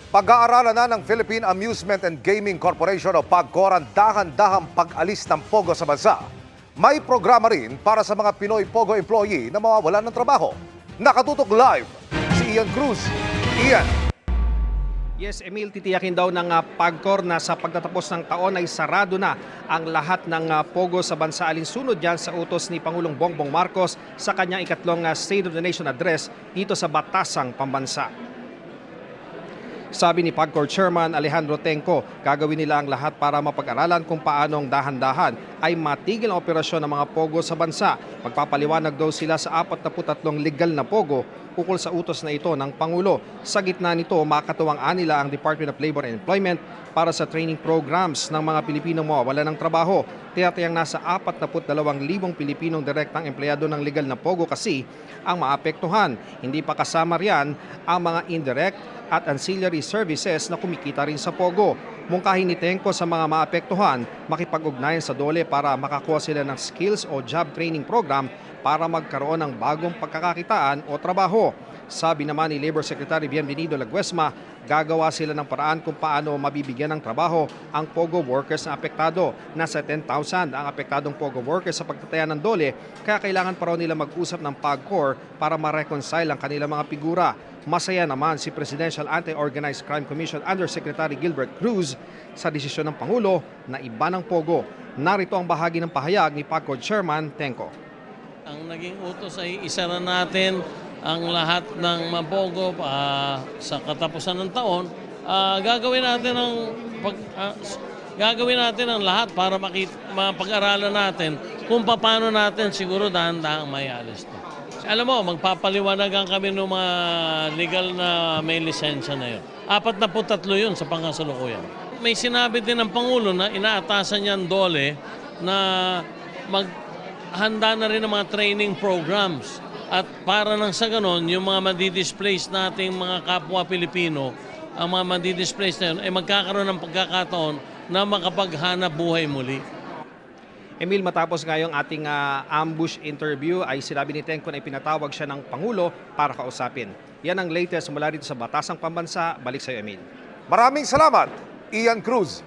Pag-aaralan na ng Philippine Amusement and Gaming Corporation o PAGCOR ang dahan-dahang pag-alis ng Pogo sa bansa. May programa rin para sa mga Pinoy Pogo employee na mawawalan ng trabaho. Nakatutok live si Ian Cruz. Ian. Yes, Emil, titiyakin daw ng PAGCOR na sa pagtatapos ng taon ay sarado na ang lahat ng Pogo sa bansa alinsunod dyan sa utos ni Pangulong Bongbong Marcos sa kanyang ikatlong State of the Nation address dito sa Batasang Pambansa. Sabi ni PAGCOR Chairman Alejandro Tenco, gagawin nila ang lahat para mapag-aralan kung paanong dahan-dahan ay matigil ang operasyon ng mga Pogo sa bansa. Magpapaliwanag daw sila sa 43 legal na Pogo ukol sa utos na ito ng Pangulo. Sa gitna nito, makatuwang-an nila ang Department of Labor and Employment para sa training programs ng mga Pilipinong mawawalan ng trabaho. Tiyatayang nasa 42,000 Pilipinong direktang empleyado ng legal na Pogo kasi ang maapektuhan. Hindi pa kasama riyan ang mga indirect at ancillary services na kumikita rin sa Pogo. Mungkahin ni Tenco sa mga maapektuhan, makipag-ugnayan sa DOLE para makakuha sila ng skills o job training program para magkaroon ng bagong pagkakakitaan o trabaho. Sabi naman ni Labor Secretary Bienvenido Laguesma, gagawa sila ng paraan kung paano mabibigyan ng trabaho ang Pogo workers na apektado. Nasa 10,000 ang apektadong Pogo workers sa pagtataya ng DOLE, kaya kailangan pa raw nila mag-usap ng PAGCOR para ma-reconcile ang kanilang mga figura. Masaya naman si Presidential Anti-Organized Crime Commission Undersecretary Gilbert Cruz sa desisyon ng Pangulo na iba ng Pogo. Narito ang bahagi ng pahayag ni PAGCOR Chairman Tenco. Ang naging utos ay isa na natin ang lahat ng mga Pogo sa katapusan ng taon. Gagawin natin ang lahat para mapag-aralan natin kung paano natin siguro dahan-dahang may alis to. Alam mo, magpapaliwanagan kami ng mga legal na may lisensya na yun. 43 yun sa pangasalukuyan. May sinabi din ng Pangulo na inaatasan niya ang DOLE na maghanda na rin ng mga training programs. At para nang sa ganon, yung mga madi-displace nating mga kapwa Pilipino, ang mga madi-displace na yun, ay magkakaroon ng pagkakataon na makapaghanap buhay muli. Emil, matapos ngayong ating ambush interview ay sinabi ni Tenco na ipinatawag siya ng Pangulo para kausapin. Yan ang latest mula dito sa Batasang Pambansa. Balik sa iyo, Emil. Maraming salamat, Ian Cruz.